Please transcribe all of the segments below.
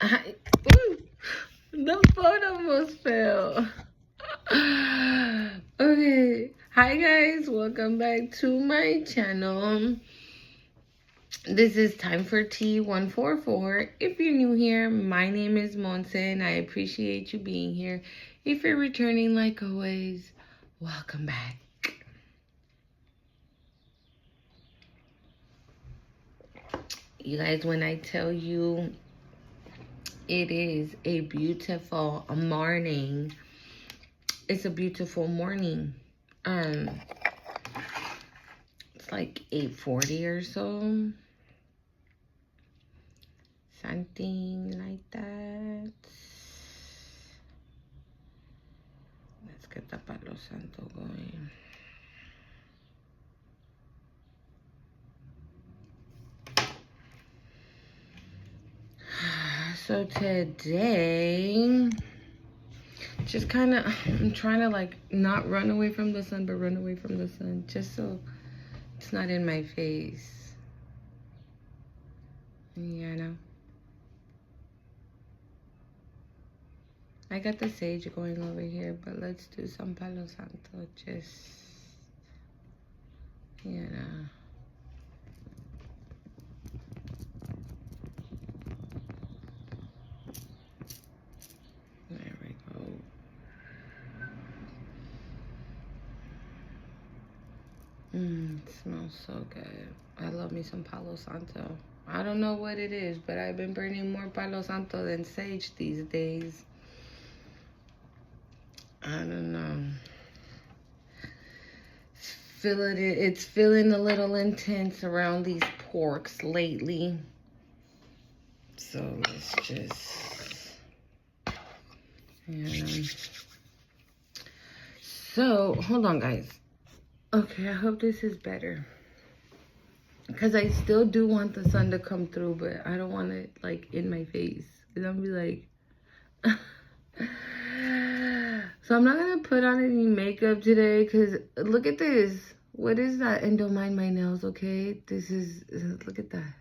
I, ooh, the phone almost fell. Okay. Hi guys, welcome back to my channel. This is Time for Tea 144. If you're new here, my name is Monse and I appreciate you being here. If you're returning, like always, welcome back. You guys, when I tell you it is a beautiful morning, it's a beautiful morning. It's like 8:40 or so. Something like that. Let's get the Palo Santo going. So today, just kind of, I'm trying to like not run away from the sun, but run away from the sun, just so it's not in my face. Yeah, I know. I got the sage going over here, but let's do some Palo Santo, just, you know. There we go. It smells so good. I love me some Palo Santo. I don't know what it is, but I've been burning more Palo Santo than sage these days. I don't know. It's feeling a little intense around these porks lately. So let's just, So, hold on, guys. Okay, I hope this is better. Because I still do want the sun to come through, but I don't want it, like, in my face. Because I'm going to be like... So I'm not going to put on any makeup today because look at this. What is that? And don't mind my nails, okay? This is, look at that.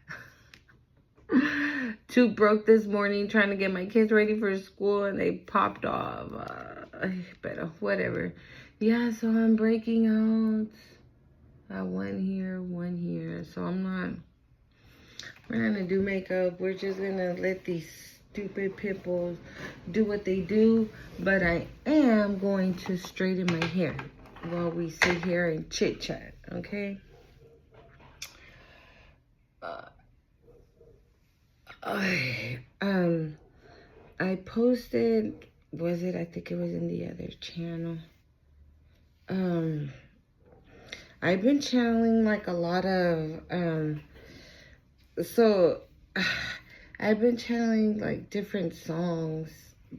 Two broke this morning trying to get my kids ready for school and they popped off. But whatever. Yeah, so I'm breaking out. One here. So we're not going to do makeup. We're just going to let these stupid pimples do what they do, but I am going to straighten my hair while we sit here and chit chat, okay? I posted, I think it was in the other channel. I've been channeling like a lot of I've been channeling like different songs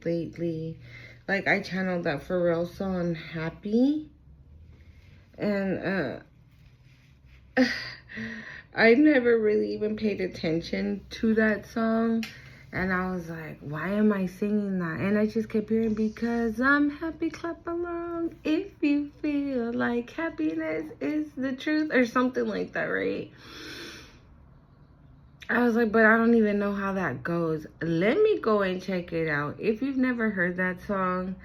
lately. Like I channeled that Pharrell song Happy. And I never really even paid attention to that song. And I was like, why am I singing that? And I just kept hearing, because I'm happy, clap along if you feel like happiness is the truth, or something like that, right? I was like, but I don't even know how that goes. Let me go and check it out. If you've never heard that song,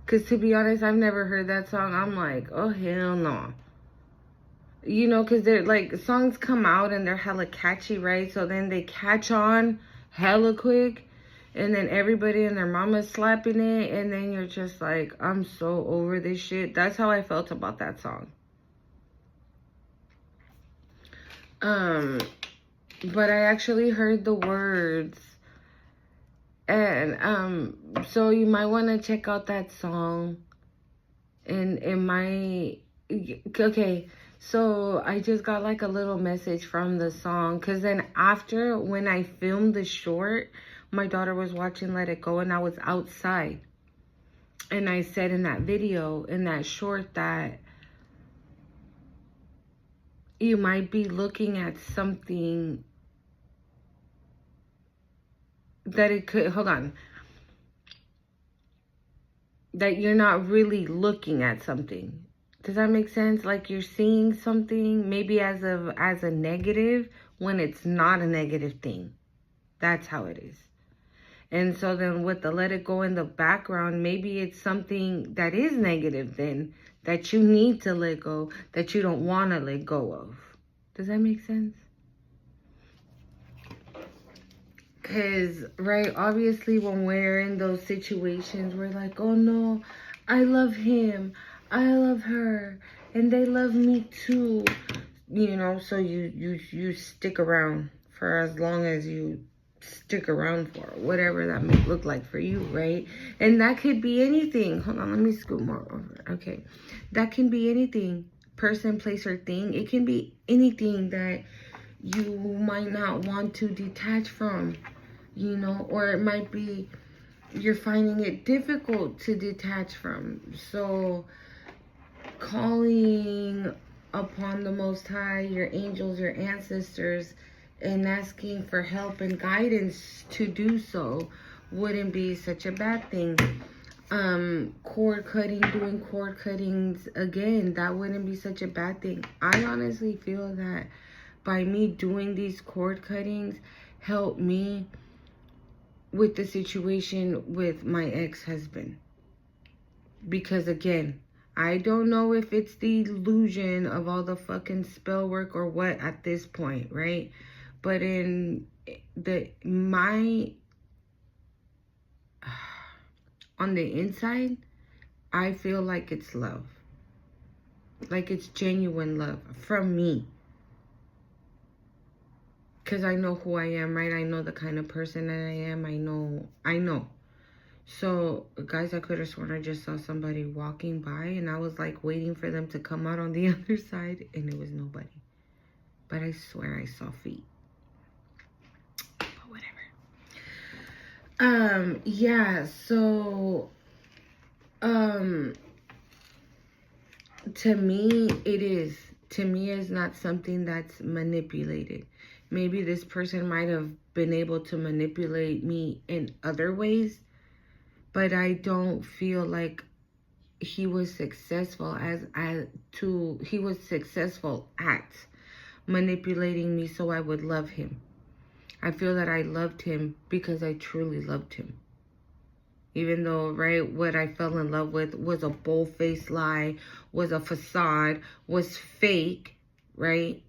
because to be honest, I've never heard that song. I'm like, oh, hell no. You know, because they're like, songs come out and they're hella catchy, right? So then they catch on hella quick. And then everybody and their mama's slapping it. And then you're just like, I'm so over this shit. That's how I felt about that song. But I actually heard the words. And so you might want to check out that song. And it might... Okay, so I just got like a little message from the song. Because then after, when I filmed the short, my daughter was watching Let It Go and I was outside. And I said in that video, in that short, that you might be looking at something that it could, hold on, that you're not really looking at something. Does that make sense? Like you're seeing something maybe as a negative when it's not a negative thing. That's how it is. And so then with the let it go in the background, maybe it's something that is negative then, that you need to let go, that you don't want to let go of. Does that make sense? Because, right, obviously when we're in those situations, we're like, oh no, I love him, I love her, and they love me too. You know, so you stick around for as long as you stick around for, whatever that may look like for you, right? And that could be anything. Hold on, let me scoot more over. Okay. That can be anything. Person, place, or thing. It can be anything that you might not want to detach from, you know, or it might be you're finding it difficult to detach from. So calling upon the Most High, your angels, your ancestors, and asking for help and guidance to do so wouldn't be such a bad thing. Cord cutting, doing cord cuttings again, that wouldn't be such a bad thing. I honestly feel that by me doing these cord cuttings helped me with the situation with my ex-husband. Because again, I don't know if it's the illusion of all the fucking spell work or what at this point, right? But in on the inside, I feel like it's love. Like it's genuine love from me. Because I know who I am, right? I know the kind of person that I am. I know. So, guys, I could have sworn I just saw somebody walking by, and I was like waiting for them to come out on the other side, and it was nobody. But I swear I saw feet. But whatever. Yeah, so, to me, it is. To me, it's not something that's manipulated. Maybe this person might have been able to manipulate me in other ways, but I don't feel like he was successful he was successful at manipulating me so I would love him. I feel that I loved him because I truly loved him. Even though, right, what I fell in love with was a bold-faced lie, was a facade, was fake, right?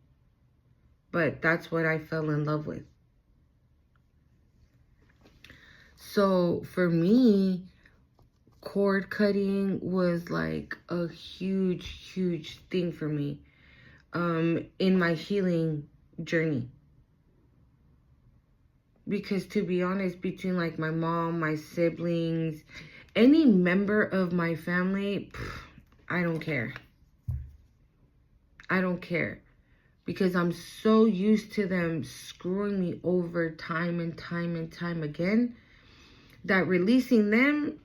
But that's what I fell in love with. So for me, cord cutting was like a huge thing for me in my healing journey. Because to be honest, between like my mom, my siblings, any member of my family, I don't care. I don't care. Because I'm so used to them screwing me over time and time again, that releasing them,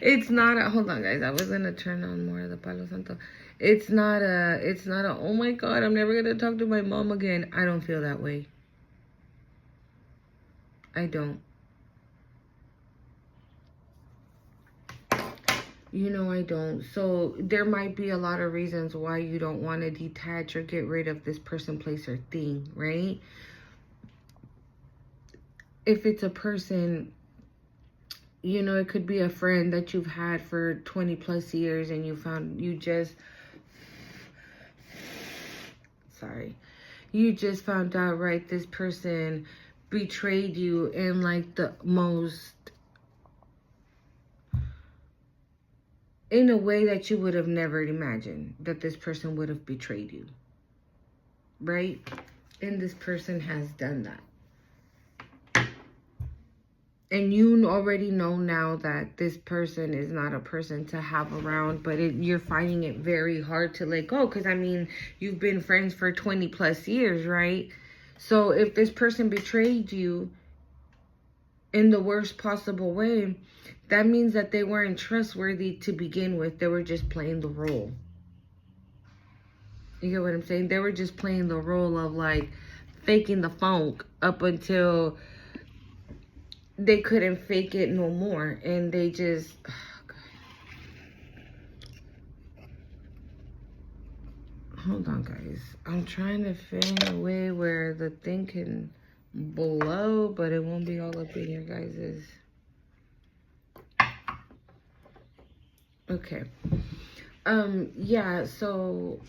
it's not a, hold on guys, I was gonna turn on more of the Palo Santo. It's not a, oh my God, I'm never gonna talk to my mom again. I don't feel that way. I don't. You know I don't. So there might be a lot of reasons why you don't want to detach or get rid of this person, place, or thing, right? If it's a person, you know, it could be a friend that you've had for 20 plus years and you just found out, right, this person betrayed you in like the most, in a way that you would have never imagined that this person would have betrayed you, right? And this person has done that. And you already know now that this person is not a person to have around, but you're finding it very hard to let go. Because, I mean, you've been friends for 20 plus years, right? So if this person betrayed you in the worst possible way, that means that they weren't trustworthy to begin with. They were just playing the role. You get what I'm saying? They were just playing the role of like faking the funk up until they couldn't fake it no more, and they just, hold on guys, I'm trying to find a way where the thing can blow, but it won't be all up in your guys's. Okay. Yeah, so,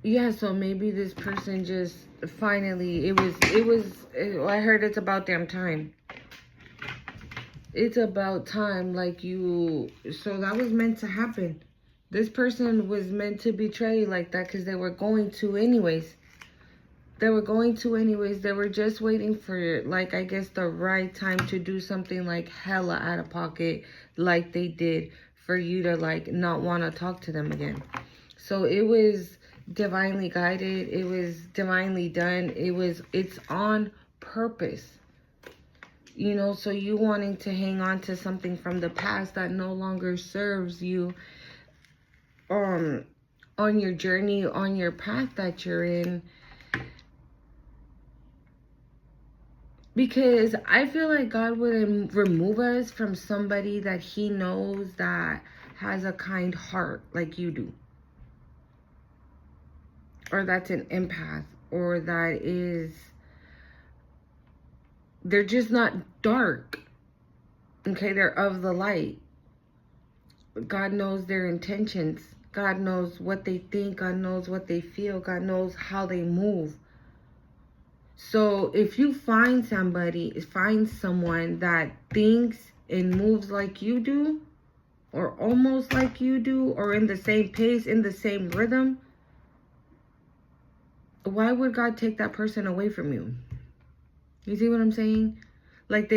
yeah, so maybe this person just finally, I heard it's about damn time. It's about time, like so that was meant to happen. This person was meant to betray like that because they were going to anyways. They were going to anyways. They were just waiting for, like, I guess the right time to do something like hella out of pocket like they did for you to, like, not want to talk to them again. So it was divinely guided. It was divinely done. It's on purpose. You know, so you wanting to hang on to something from the past that no longer serves you on your journey, on your path that you're in. Because I feel like God wouldn't remove us from somebody that he knows that has a kind heart like you do. Or that's an empath. Or that is... they're just not dark. Okay, they're of the light. God knows their intentions. God knows what they think. God knows what they feel. God knows how they move. So if you find someone that thinks and moves like you do, or almost like you do, or in the same pace, in the same rhythm, why would God take that person away from you? You see what I'm saying? Like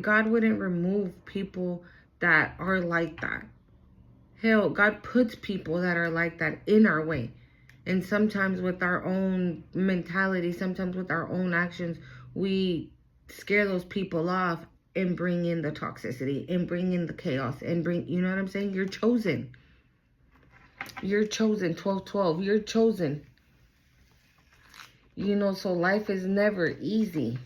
God wouldn't remove people that are like that. Hell, God puts people that are like that in our way. And sometimes with our own mentality, sometimes with our own actions, we scare those people off and bring in the toxicity and bring in the chaos and you know what I'm saying? You're chosen. You're chosen. 12-12. You're chosen. You know, so life is never easy.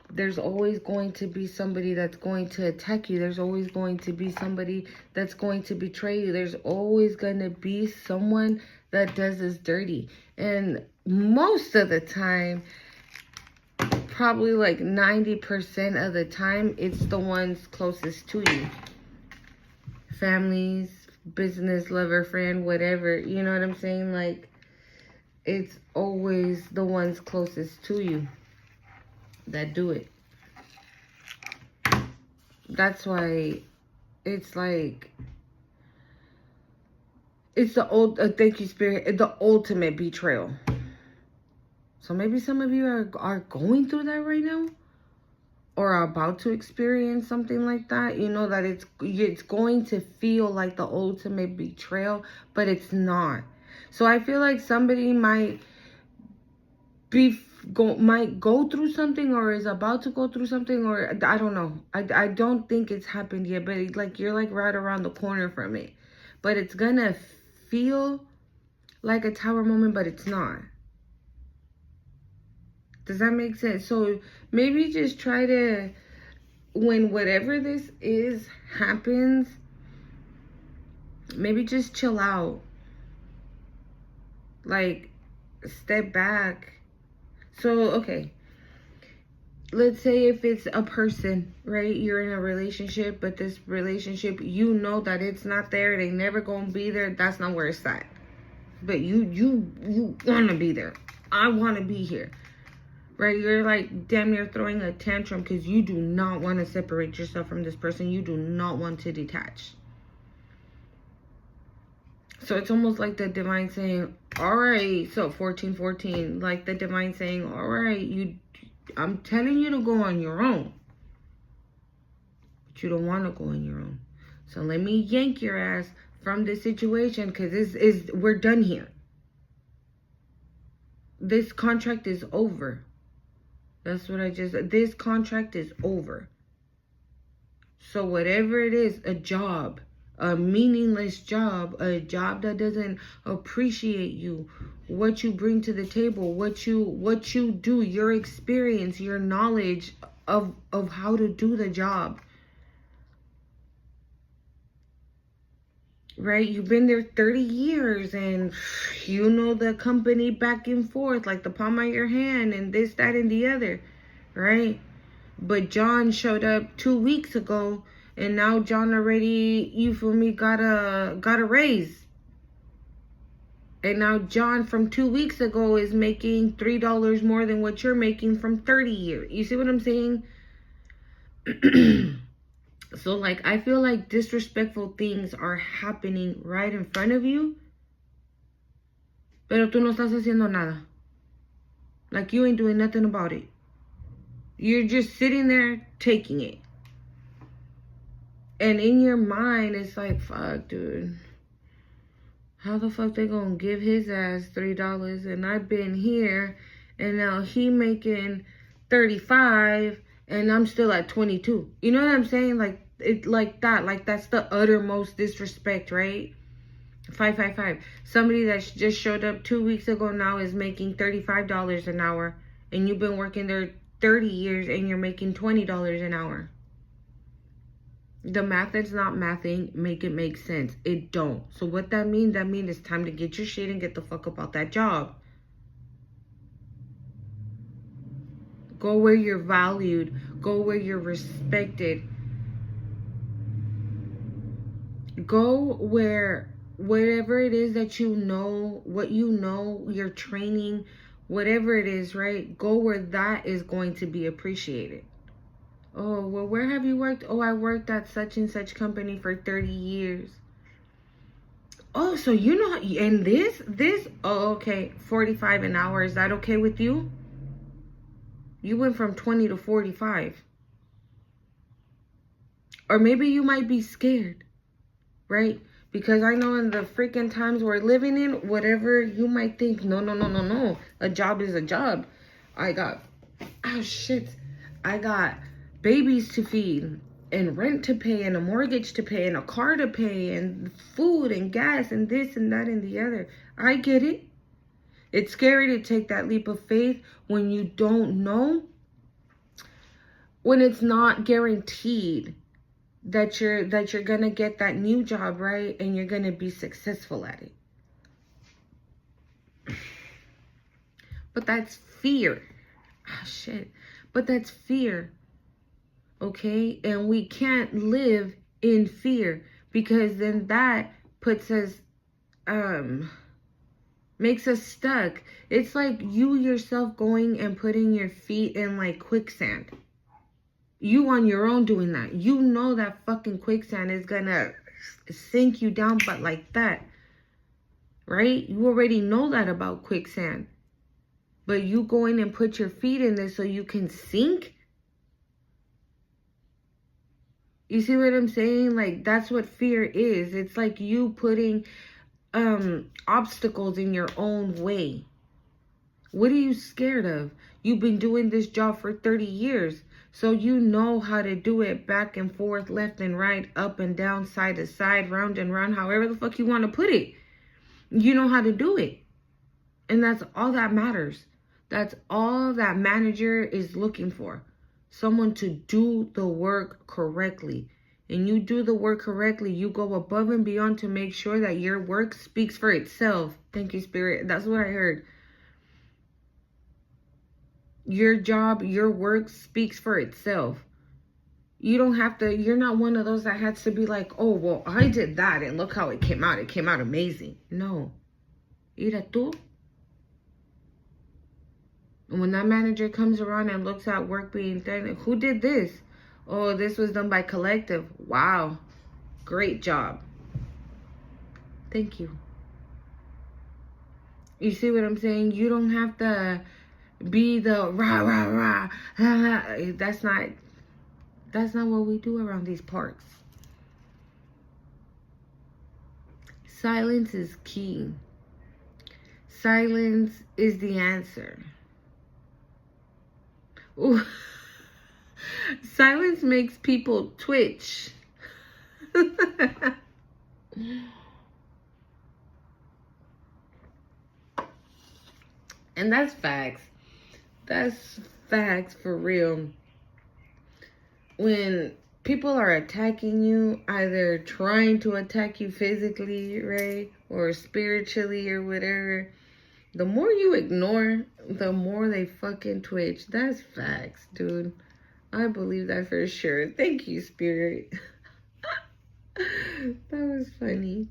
There's always going to be somebody that's going to attack you. There's always going to be somebody that's going to betray you. There's always going to be someone that does us dirty. And most of the time, probably like 90% of the time, it's the ones closest to you. Families, business, lover, friend, whatever. You know what I'm saying? Like, it's always the ones closest to you that do it. That's why it's like, it's the thank you, Spirit, the ultimate betrayal. So maybe some of you are going through that right now, or are about to experience something like that. You know that it's going to feel like the ultimate betrayal, but it's not. So I feel like somebody might go through something, or is about to go through something, or I don't know. I don't think it's happened yet, but it's like you're like right around the corner from it. But it's gonna feel like a tower moment, but it's not. Does that make sense? So maybe just try to, when whatever this is happens, maybe just chill out. Like, step back. So, okay. Let's say if it's a person, right? You're in a relationship, but this relationship, you know that it's not there. They never gonna be there. That's not where it's at. But you want to be there. I want to be here. Right? You're like damn near throwing a tantrum because you do not want to separate yourself from this person. You do not want to detach. So it's almost like the divine saying, all right, so 14-14, like the divine saying, all right, I'm telling you to go on your own. But you don't want to go on your own. So let me yank your ass from this situation because we're done here. This contract is over. That's what this contract is over. So whatever it is, a job, a meaningless job, a job that doesn't appreciate you, what you bring to the table, what you do, your experience, your knowledge of how to do the job. right? You've been there 30 years and you know the company back and forth like the palm of your hand and this, that, and the other, right? But John showed up 2 weeks ago and now John already, you feel me, got a raise. And now John from 2 weeks ago is making $3 more than what you're making from 30 years. You see what I'm saying? So, like, I feel like disrespectful things are happening right in front of you, pero tú no estás haciendo nada. Like, you ain't doing nothing about it. You're just sitting there taking it. And in your mind, it's like, fuck, dude. How the fuck they gonna give his ass $3 and I've been here and now he making 35 and I'm still at 22. You know what I'm saying? Like it, like that. Like that's the uttermost disrespect, right? 555. Somebody that just showed up 2 weeks ago now is making $35 an hour, and you've been working there 30 years and you're making $20 an hour. The math that's not mathing make it make sense. It don't. So what that means it's time to get your shit and get the fuck up out that job. Go where you're valued. Go where you're respected. Go where whatever it is that you know, what you know, your training, whatever it is, right? Go where that is going to be appreciated. Oh, well, where have you worked? Oh, I worked at such and such company for 30 years. Oh, so you know, and oh, okay, 45 an hour. Is that okay with you? You went from 20 to 45. Or maybe you might be scared, right? Because I know in the freaking times we're living in, whatever you might think, no. A job is a job. I got babies to feed and rent to pay and a mortgage to pay and a car to pay and food and gas and this and that and the other. I get it. It's scary to take that leap of faith when you don't know, when it's not guaranteed that you're gonna get that new job, right? And you're gonna be successful at it. But that's fear. But that's fear. Okay? And we can't live in fear, because then that puts us, makes us stuck. It's like you yourself going and putting your feet in like quicksand. You on your own doing that. You know that fucking quicksand is gonna sink you down, but like that. Right? You already know that about quicksand. But you go in and put your feet in there so you can sink? You see what I'm saying? Like, that's what fear is. It's like you putting obstacles in your own way. What are you scared of? You've been doing this job for 30 years. So you know how to do it back and forth, left and right, up and down, side to side, round and round, however the fuck you want to put it. You know how to do it. And that's all that matters. That's all that manager is looking for. Someone to do the work correctly. And you do the work correctly. You go above and beyond to make sure that your work speaks for itself. Thank you, Spirit. That's what I heard. Your job, your work speaks for itself. You don't have to, you're not one of those that has to be like, oh, well, I did that and look how it came out. It came out amazing. No. Mira tú. And when that manager comes around and looks at work being done, who did this? Oh, this was done by collective. Wow. Great job. Thank you. You see what I'm saying? You don't have to be the rah, rah, rah. That's not what we do around these parks. Silence is key. Silence is the answer. Ooh. Silence makes people twitch. And that's facts. That's facts for real. When people are attacking you, either trying to attack you physically, right? Or spiritually or whatever. The more you ignore, the more they fucking twitch. That's facts, dude. I believe that for sure. Thank you, Spirit. That was funny.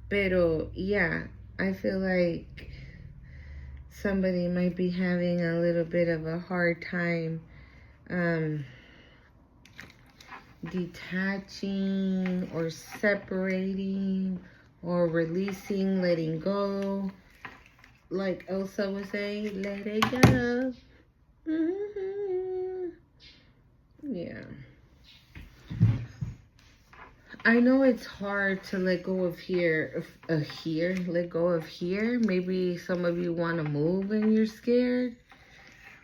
Pero, yeah, I feel like somebody might be having a little bit of a hard time detaching or separating or releasing, letting go. Like Elsa was saying, let it go. Mm-hmm. Yeah. I know it's hard to let go of let go of here. Maybe some of you want to move and you're scared.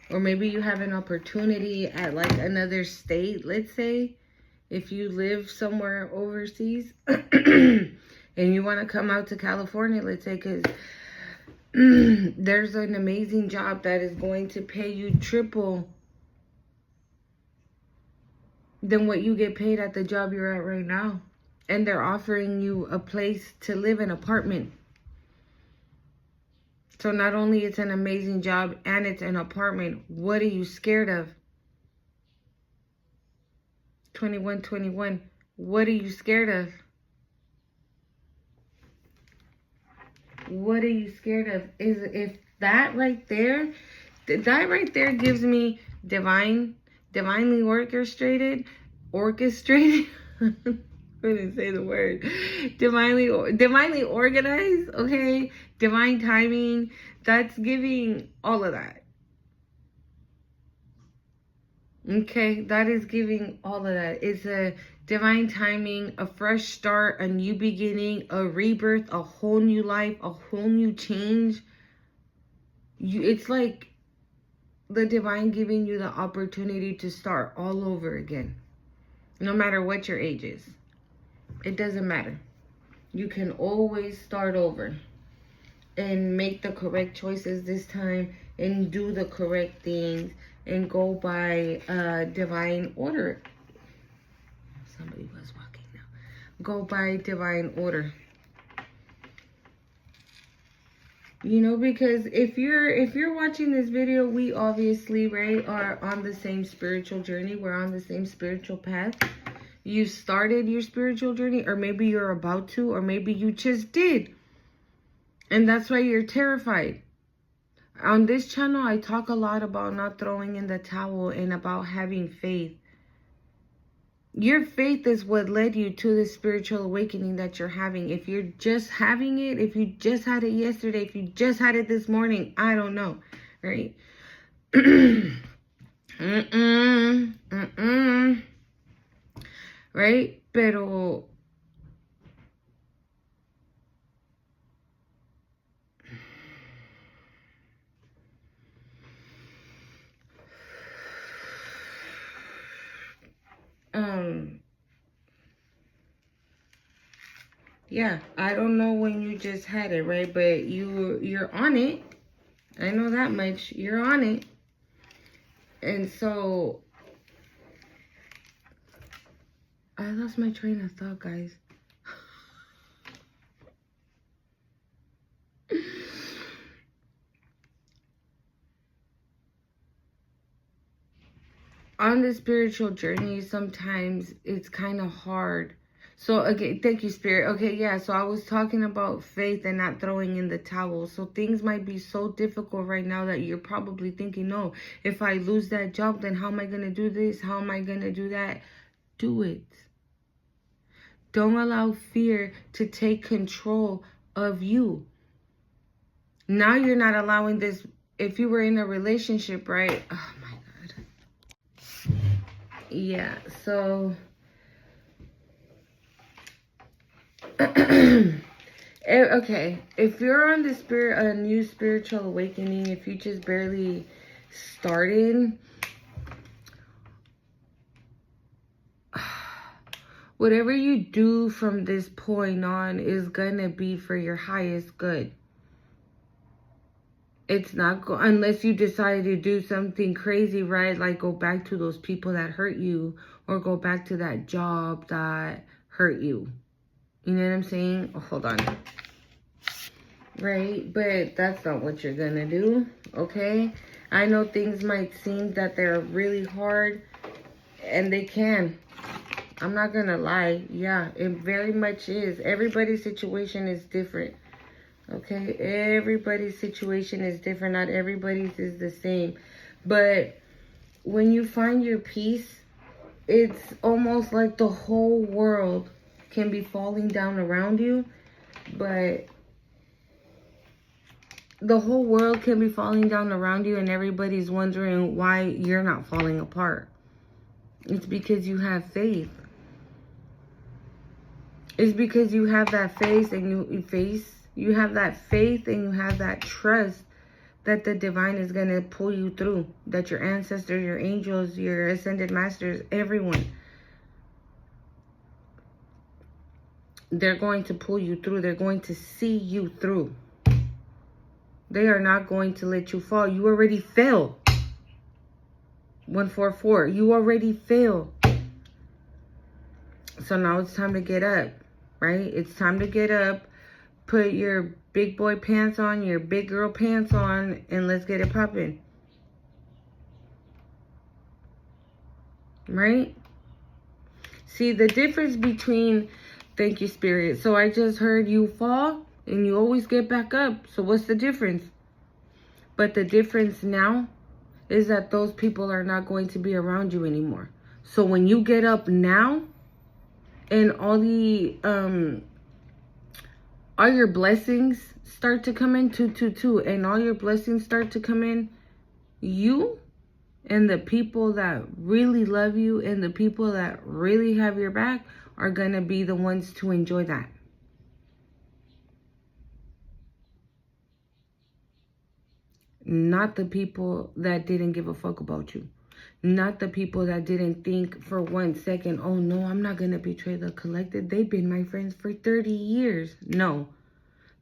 Or maybe you have an opportunity at like another state, let's say. If you live somewhere overseas and you want to come out to California, let's say, because there's an amazing job that is going to pay you triple than what you get paid at the job you're at right now. And they're offering you a place to live, an apartment. So not only it's an amazing job and it's an apartment, what are you scared of? 2121. What are you scared of? What are you scared of? Is if that right there gives me divinely orchestrated. I didn't say the word. Divinely organized, okay? Divine timing. That's giving all of that. Okay, that is giving all of that. It's a divine timing, a fresh start, a new beginning, a rebirth, a whole new life, a whole new change. It's like the divine giving you the opportunity to start all over again. No matter what your age is. It doesn't matter. You can always start over and make the correct choices this time and do the correct things and go by divine order. Somebody was walking now. Go by divine order. You know, because if you're watching this video, we obviously, right, are on the same spiritual journey. We're on the same spiritual path. You started your spiritual journey, or maybe you're about to, or maybe you just did. And that's why you're terrified. On this channel, I talk a lot about not throwing in the towel and about having faith. Your faith is what led you to the spiritual awakening that you're having. If you're just having it, if you just had it yesterday, if you just had it this morning, I don't know, right? Right? Pero yeah, I don't know when you just had it, right? But you're on it. I know that much. You're on it. And so I lost my train of thought, guys. On the spiritual journey, sometimes it's kind of hard. So, okay, thank you, Spirit. Okay, yeah, so I was talking about faith and not throwing in the towel. So things might be so difficult right now that you're probably thinking, no, if I lose that job, then how am I going to do this? How am I going to do that? Do it. Don't allow fear to take control of you. Now you're not allowing this. If you were in a relationship, right? Oh, my God. Yeah, so okay, if you're on a new spiritual awakening, if you just barely started, whatever you do from this point on is gonna be for your highest good. It's not unless you decide to do something crazy, right? Like go back to those people that hurt you, or go back to that job that hurt you. You know what I'm saying? Oh, hold on. Right? But that's not what you're gonna do, okay? I know things might seem that they're really hard, and they can. I'm not gonna lie. Yeah, it very much is. Everybody's situation is different, okay? Everybody's situation is different. Not everybody's is the same. But when you find your peace, it's almost like the whole world can be falling down around you, but the whole world can be falling down around you and everybody's wondering why you're not falling apart. It's because you have faith. It's because you have that faith and you have that faith and you have that trust that the divine is going to pull you through, that your ancestors, your angels, your ascended masters, everyone, they're going to pull you through. They're going to see you through. They are not going to let you fall. You already fell. 144. You already fell. So now it's time to get up, right? It's time to get up. Put your big boy pants on, your big girl pants on, and let's get it popping. Right? See, the difference between, thank you, Spirit. So I just heard you fall and you always get back up. So what's the difference? But the difference now is that those people are not going to be around you anymore. So when you get up now and all your blessings start to come in, 222, and all your blessings start to come in, you and the people that really love you and the people that really have your back are going to be the ones to enjoy that. Not the people that didn't give a fuck about you. Not the people that didn't think for 1 second, oh no, I'm not going to betray the collective. They've been my friends for 30 years. No.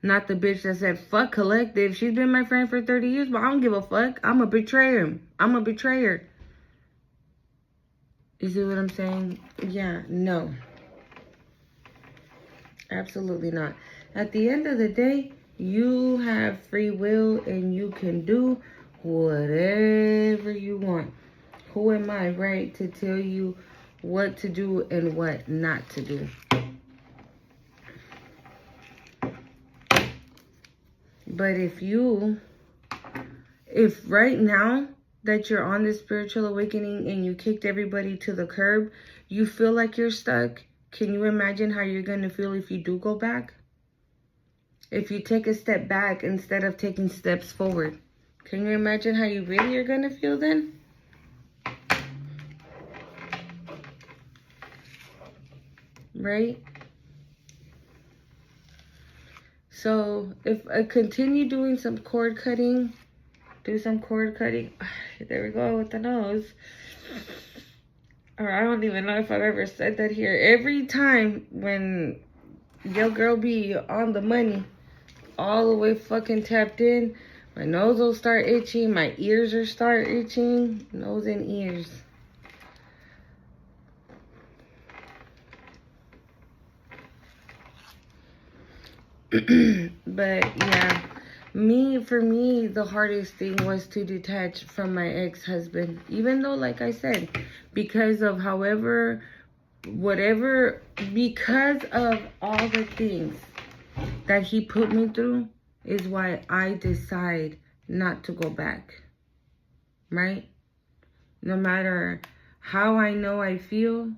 Not the bitch that said, fuck collective. She's been my friend for 30 years, but I don't give a fuck. I'm a betrayer. I'm a betrayer. You see what I'm saying? Yeah, no. Absolutely not. At the end of the day, you have free will and you can do whatever you want. Who am I, right, to tell you what to do and what not to do? But if right now that you're on this spiritual awakening and you kicked everybody to the curb, you feel like you're stuck, can you imagine how you're going to feel if you do go back? If you take a step back instead of taking steps forward, can you imagine how you really are going to feel then? Right? So if I continue doing some cord cutting, do some cord cutting. There we go with the nose. Or I don't even know if I've ever said that here. Every time when your girl be on the money, all the way fucking tapped in, my nose will start itching, my ears will start itching, nose and ears. But yeah, for me, the hardest thing was to detach from my ex-husband. Even though, like I said, because of because of all the things that he put me through is why I decide not to go back. Right? No matter how I know I feel,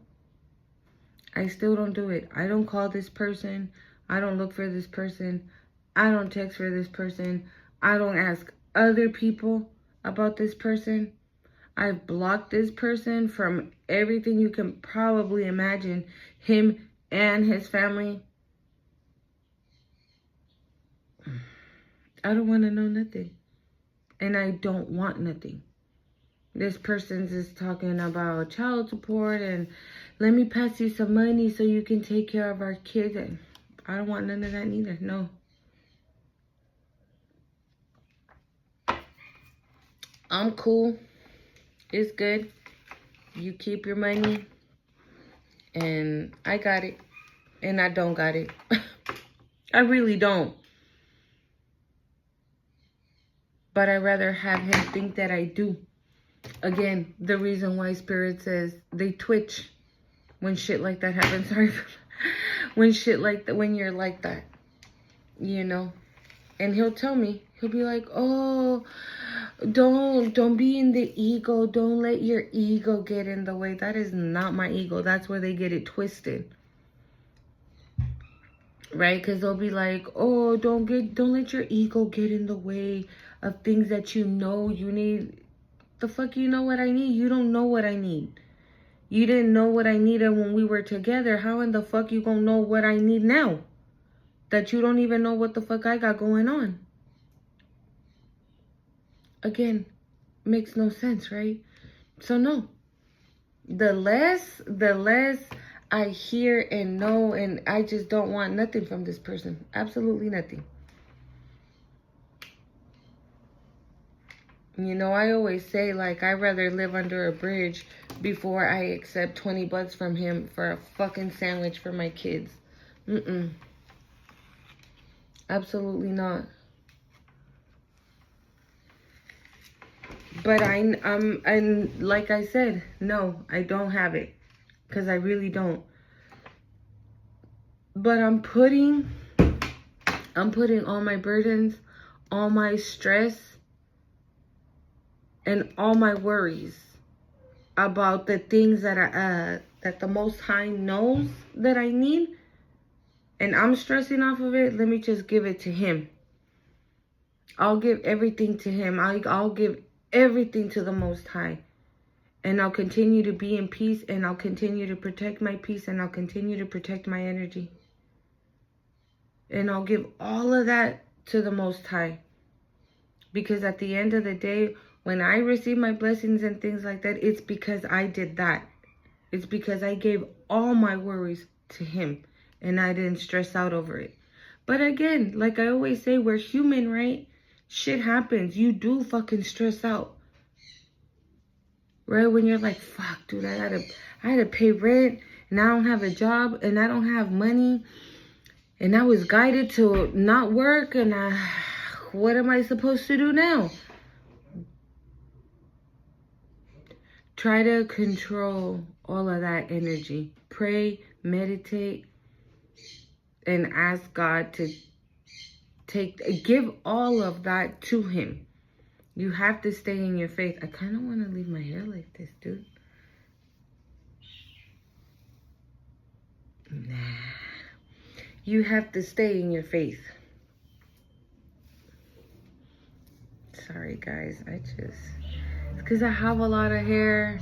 I still don't do it. I don't call this person. I don't look for this person. I don't text for this person. I don't ask other people about this person. I've blocked this person from everything you can probably imagine. Him and his family. I don't want to know nothing. And I don't want nothing. This person's just talking about child support and let me pass you some money so you can take care of our kids. And I don't want none of that neither. No. I'm cool. It's good. You keep your money. And I got it. And I don't got it. I really don't. But I'd rather have him think that I do. Again, the reason why Spirit says they twitch when shit like that happens. Sorry. When shit like that, when you're like that. You know? And he'll tell me. He'll be like, oh, don't be in the ego. Don't let your ego get in the way. That is not my ego. That's where they get it twisted. Right? Because they'll be like, oh, don't let your ego get in the way of things that you know you need. The fuck you know what I need? You don't know what I need. You didn't know what I needed when we were together. How in the fuck you gonna know what I need now? That you don't even know what the fuck I got going on. Again, makes no sense, right? So no. The less I hear and know, and I just don't want nothing from this person. Absolutely nothing. You know, I always say, like, I'd rather live under a bridge before I accept 20 bucks from him for a fucking sandwich for my kids. Absolutely not. But and like I said, no, I don't have it. Because I really don't. But I'm putting all my burdens, all my stress, and all my worries about the things that that the Most High knows that I need, and I'm stressing off of it. Let me just give it to him. I'll give everything to him. I'll give everything to the Most High. And I'll continue to be in peace, and I'll continue to protect my peace, and I'll continue to protect my energy. And I'll give all of that to the Most High. Because at the end of the day, when I receive my blessings and things like that, it's because I did that. It's because I gave all my worries to him. And I didn't stress out over it. But again, like I always say, we're human, right? Shit happens. You do fucking stress out. Right? When you're like, fuck, dude, I had to pay rent. And I don't have a job. And I don't have money. And I was guided to not work. And what am I supposed to do now? Try to control all of that energy. Pray, meditate, and ask God to give all of that to him. You have to stay in your faith. I kind of want to leave my hair like this, dude. Nah. You have to stay in your faith. Sorry, guys. It's because I have a lot of hair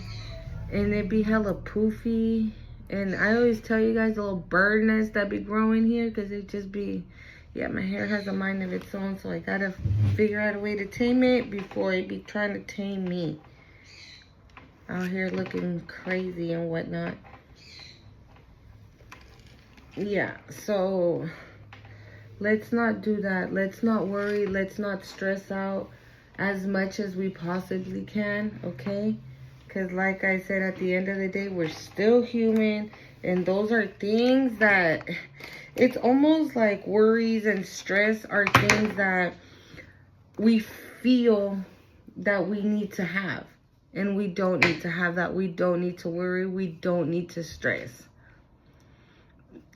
and it be hella poofy. And I always tell you guys the little bird nest that be growing here because it just be, yeah, my hair has a mind of its own. So I got to figure out a way to tame it before it be trying to tame me. Out here looking crazy and whatnot. Yeah, so let's not do that. Let's not worry. Let's not stress out as much as we possibly can, okay? Because like I said, at the end of the day, we're still human. And those are things that, it's almost like worries and stress are things that we feel that we need to have. And we don't need to have that. We don't need to worry. We don't need to stress.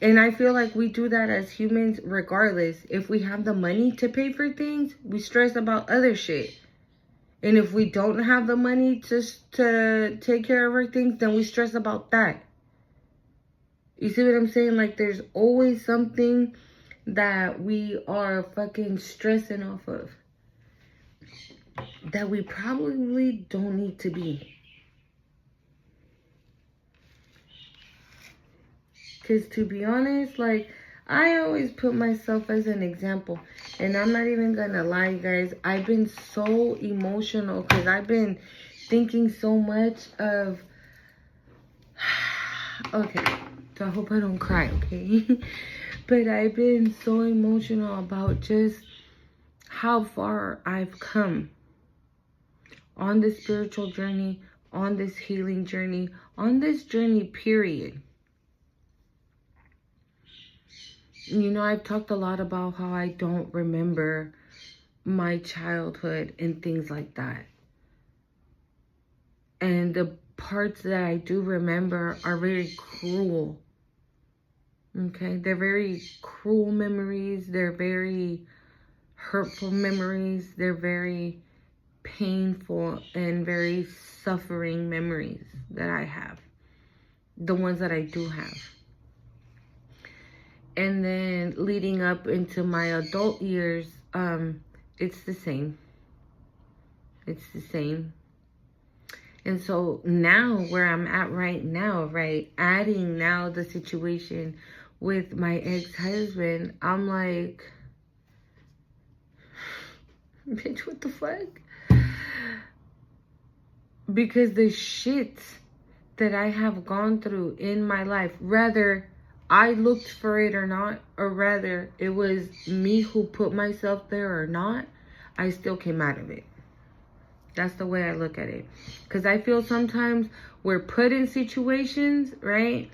And I feel like we do that as humans regardless. If we have the money to pay for things, we stress about other shit. And if we don't have the money to take care of our things, then we stress about that. You see what I'm saying? Like, there's always something that we are fucking stressing off of that we probably don't need to be. Because to be honest, like, I always put myself as an example. And I'm not even going to lie, guys. I've been so emotional because I've been thinking so much of... Okay, so I hope I don't cry, okay? But I've been so emotional about just how far I've come on this spiritual journey, on this healing journey, on this journey, period. You know, I've talked a lot about how I don't remember my childhood and things like that. And the parts that I do remember are very cruel. Okay? They're very cruel memories. They're very hurtful memories. They're very painful and very suffering memories that I have. The ones that I do have. And then leading up into my adult years, it's the same. It's the same. And so now where I'm at right now, right, adding now the situation with my ex-husband, I'm like, bitch, what the fuck? Because the shit that I have gone through in my life, rather I looked for it or not, or rather it was me who put myself there or not, I still came out of it. That's the way I look at it. Because I feel sometimes we're put in situations, right?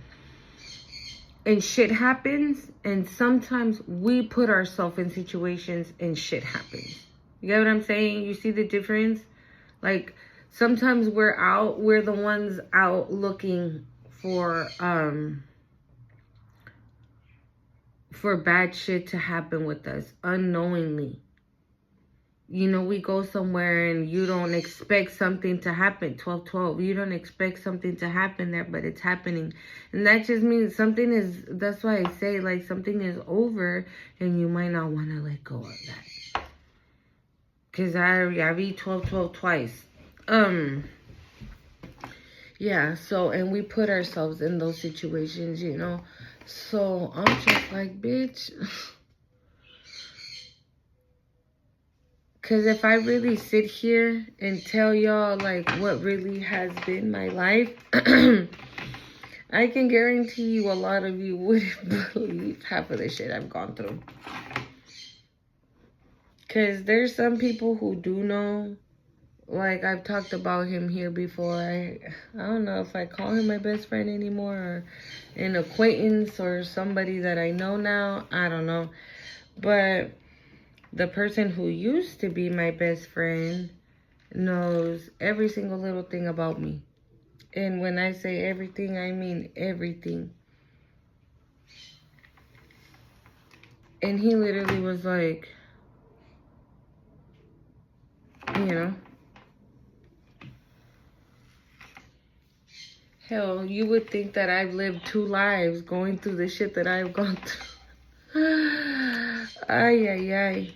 And shit happens. And sometimes we put ourselves in situations and shit happens. You get what I'm saying? You see the difference? Like, sometimes we're the ones out looking for bad shit to happen with us unknowingly. You know, we go somewhere and you don't expect something to happen. 12-12. You don't expect something to happen there, but it's happening. And that just means something is, that's why I say, like, something is over and you might not want to let go of that. Because I read 12-12 twice. Yeah, so, and we put ourselves in those situations, you know. So, I'm just like, bitch. Because if I really sit here and tell y'all, like, what really has been my life, I can guarantee you a lot of you wouldn't believe half of the shit I've gone through. Because there's some people who do know. Like, I've talked about him here before. I don't know if I call him my best friend anymore, or an acquaintance, or somebody that I know now. I don't know. But the person who used to be my best friend knows every single little thing about me. And when I say everything, I mean everything. And he literally was like, you know, hell, you would think that I've lived 2 lives going through the shit that I've gone through. Ay, ay, ay.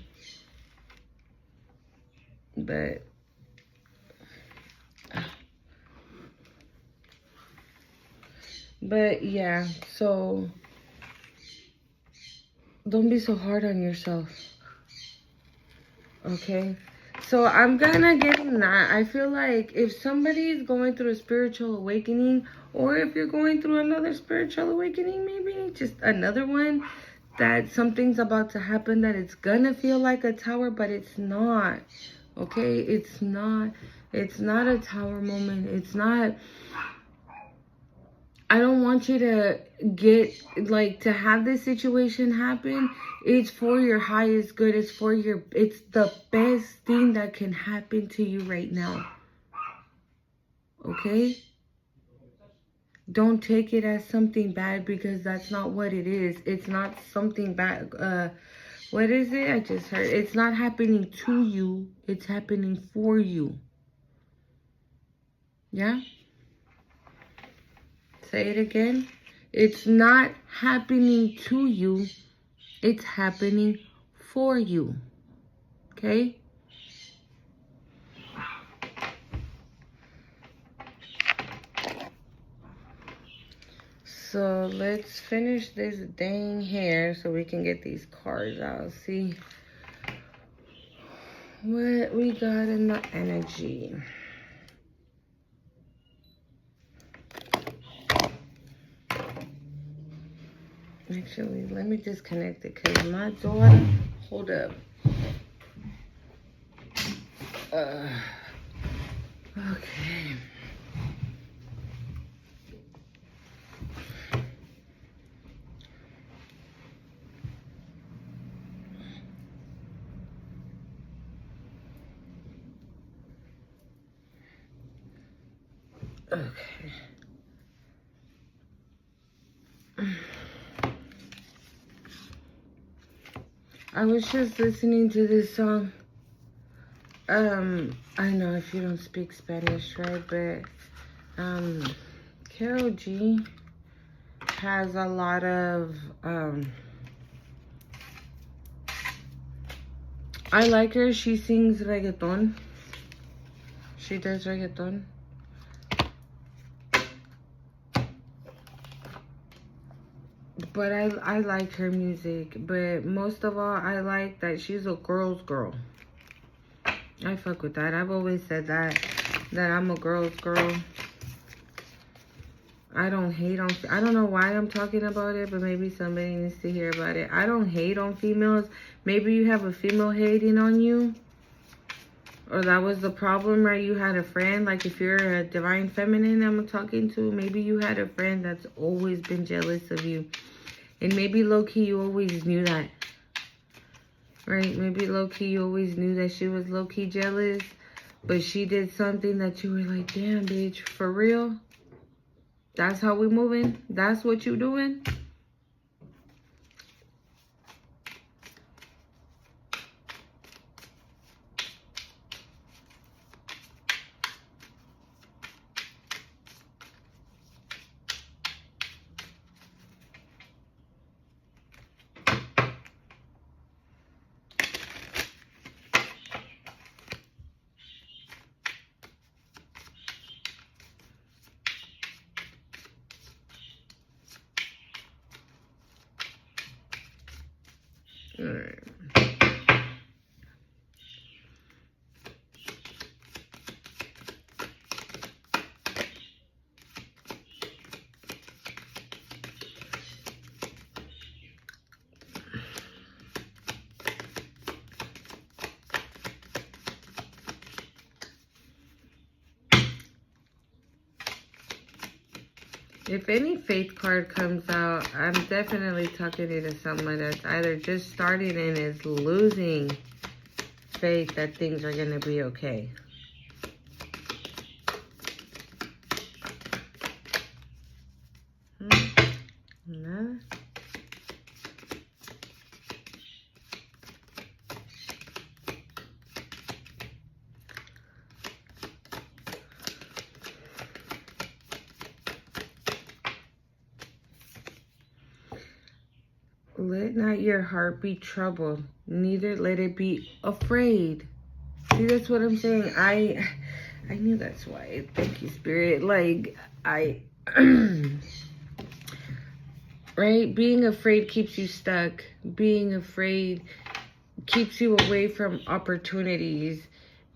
But yeah, so don't be so hard on yourself. Okay? So I'm gonna get in that. I feel like if somebody is going through a spiritual awakening, or if you're going through another spiritual awakening, maybe just another one, that something's about to happen, that it's gonna feel like a tower, but it's not. Okay? It's not a tower moment. It's not. I don't want you to get, like, to have this situation happen. It's for your highest good. It's the best thing that can happen to you right now. Okay? Don't take it as something bad, because that's not what it is. It's not something bad. What is it? I just heard. It's not happening to you. It's happening for you. Yeah? Say it again. It's not happening to you. It's happening for you. Okay? So let's finish this dang hair so we can get these cards out. See what we got in the energy. Actually, let me disconnect it, because my daughter, hold up. Okay. Okay. I was just listening to this song. I know if you don't speak Spanish, right? But Karol G has a lot of I like her. She sings reggaeton. She does reggaeton. But I like her music. But most of all, I like that she's a girl's girl. I fuck with that. I've always said that I'm a girl's girl. I don't hate on... I don't know why I'm talking about it, but maybe somebody needs to hear about it. I don't hate on females. Maybe you have a female hating on you. Or that was the problem, right? You had a friend, like if you're a divine feminine I'm talking to, maybe you had a friend that's always been jealous of you. And maybe low-key you always knew that. Right? Maybe low-key you always knew that she was low-key jealous. But she did something that you were like, damn, bitch, for real? That's how we moving? That's what you doing? Alright. If any faith card comes out, I'm definitely talking it to someone that's either just starting and is losing faith that things are going to be okay. No. Let not your heart be troubled, neither let it be afraid. See, that's what I'm saying. I knew that's why. Thank you, Spirit. Like, right? Being afraid keeps you stuck. Being afraid keeps you away from opportunities.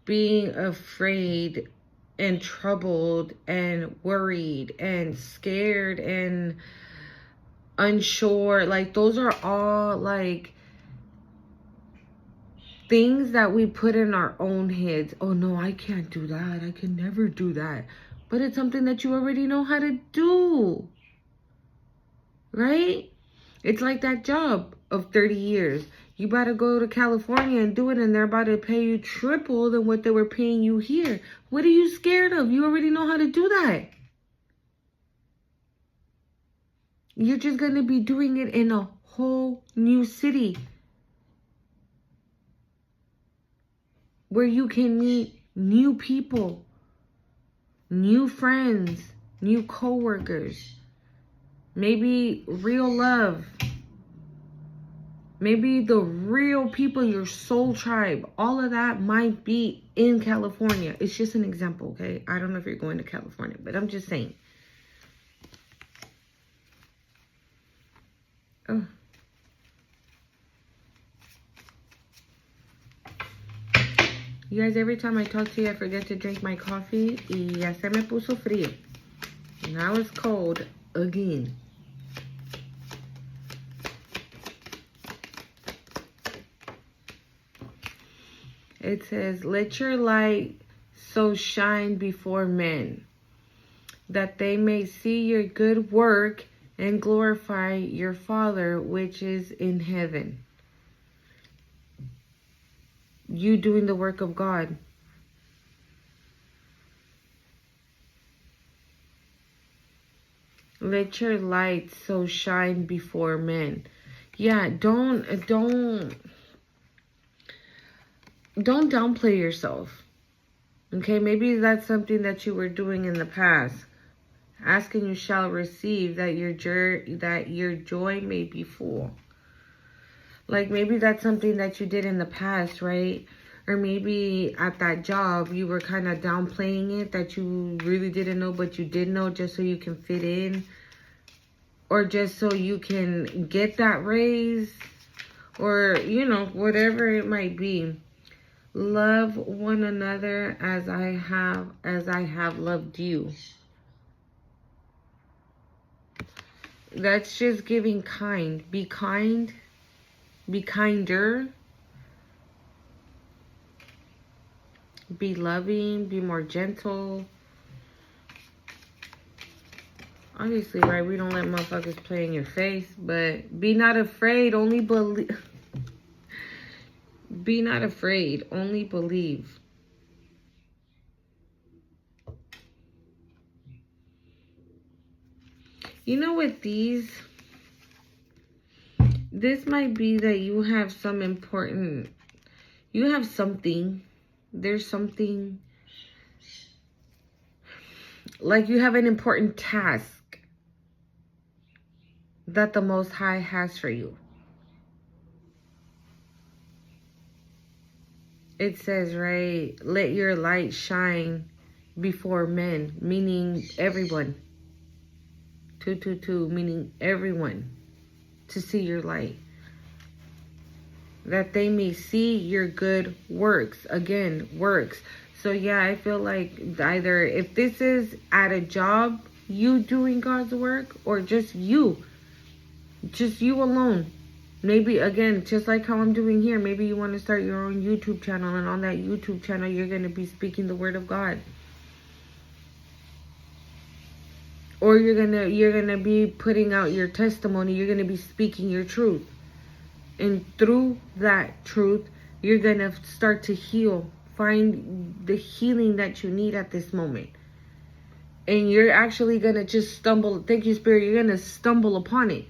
Being afraid and troubled and worried and scared and unsure, like those are all like things that we put in our own heads. Oh no, I can't do that. I can never do that. But it's something that you already know how to do, right? It's like that job of 30 years. You about to go to California and do it, and they're about to pay you triple than what they were paying you here. What are you scared of? You already know how to do that. You're just going to be doing it in a whole new city where you can meet new people, new friends, new coworkers, maybe real love, maybe the real people, your soul tribe. All of that might be in California. It's just an example, okay? I don't know if you're going to California, but I'm just saying. Oh. You guys, every time I talk to you, I forget to drink my coffee. Y ya se me puso frío. Now it's cold again. It says, let your light so shine before men, that they may see your good work and glorify your Father which is in heaven. You doing the work of God. Let your light so shine before men. Yeah, don't downplay yourself. Okay, maybe that's something that you were doing in the past. Ask and you shall receive, that your joy may be full. Like maybe that's something that you did in the past, right? Or maybe at that job you were kind of downplaying it, that you really didn't know, but you did know, just so you can fit in. Or just so you can get that raise. Or, you know, whatever it might be. Love one another as I have loved you. That's just giving kind. Be kind. Be kinder. Be loving. Be more gentle. Obviously, right? We don't let motherfuckers play in your face. But be not afraid. Only believe. Be not afraid. Only believe. You know what these... This might be that you have some important... You have something. There's something... Like you have an important task that the Most High has for you. It says, right, let your light shine before men, meaning everyone. 222, meaning everyone, to see your light. That they may see your good works. Again, works. So yeah, I feel like either if this is at a job, you doing God's work, or just you alone. Maybe, again, just like how I'm doing here, maybe you want to start your own YouTube channel, and on that YouTube channel, you're going to be speaking the word of God. Or you're going to be putting out your testimony. You're going to be speaking your truth. And through that truth, you're going to start to heal. Find the healing that you need at this moment. And you're actually going to just stumble. Thank you, Spirit. You're going to stumble upon it.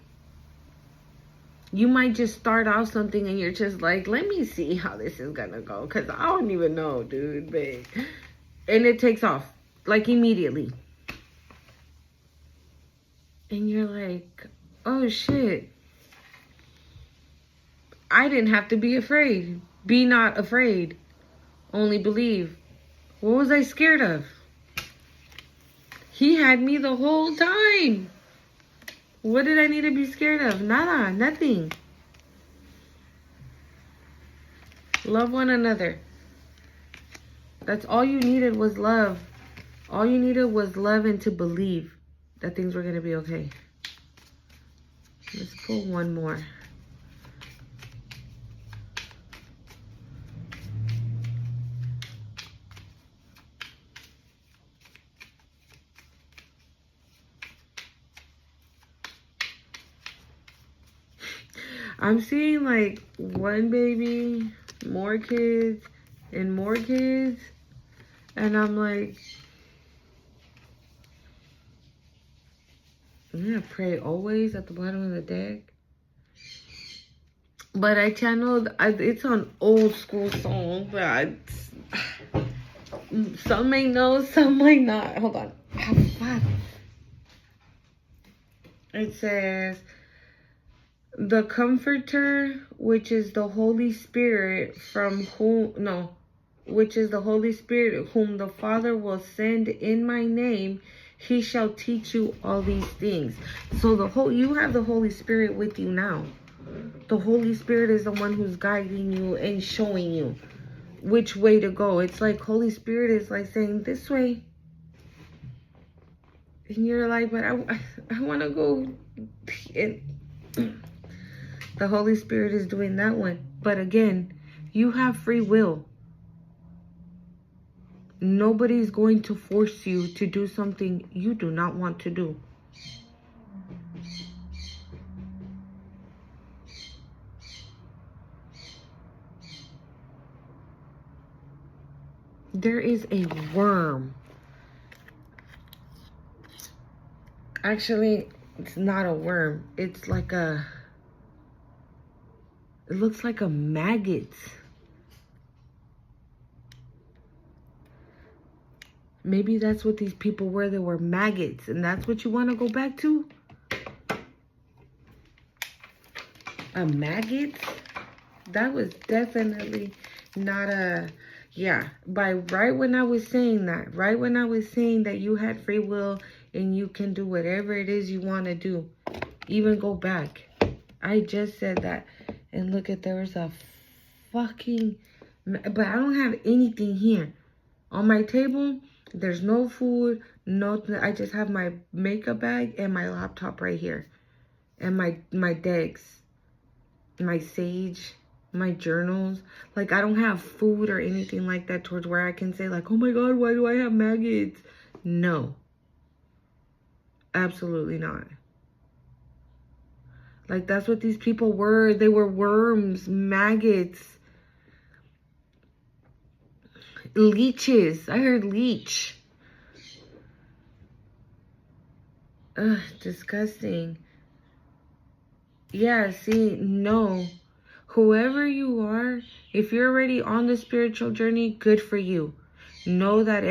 You might just start out something and you're just like, let me see how this is going to go. Because I don't even know, dude. But... And it takes off. Like immediately. And you're like, oh shit. I didn't have to be afraid. Be not afraid. Only believe. What was I scared of? He had me the whole time. What did I need to be scared of? Nada, nothing. Love one another. That's all you needed, was love. All you needed was love and to believe that things were going to be okay. Let's pull one more. I'm seeing like one baby, more kids, and more kids. And I'm like, I'm going to pray always at the bottom of the deck. But I channeled, it's an old school song, but some may know, some might not. Hold on. Oh, fuck. It says, the Comforter, which is the Holy Spirit, which is the Holy Spirit, whom the Father will send in my name, he shall teach you all these things. So you have the Holy Spirit with you now. The Holy Spirit is the one who's guiding you and showing you which way to go. It's like Holy Spirit is like saying, this way. And you're like, but I want to go. And the Holy Spirit is doing that one. But again, you have free will. Nobody's going to force you to do something you do not want to do. There is a worm Actually, it's not a worm. It's like a... It looks like a maggot. Maybe that's what these people were. They were maggots. And that's what you want to go back to? A maggot? That was definitely not a... Yeah. Right when I was saying that. Right when I was saying that you had free will and you can do whatever it is you want to do. Even go back. I just said that. And look at, there was a fucking... But I don't have anything here. On my table, there's no food, nothing. I just have my makeup bag and my laptop right here. And my decks, my sage, my journals. Like, I don't have food or anything like that towards where I can say, like, oh my God, why do I have maggots? No. Absolutely not. Like, that's what these people were. They were worms, maggots, leeches. I heard leech. Ugh, disgusting. Yeah, see, no. Whoever you are, if you're already on the spiritual journey, good for you. Know that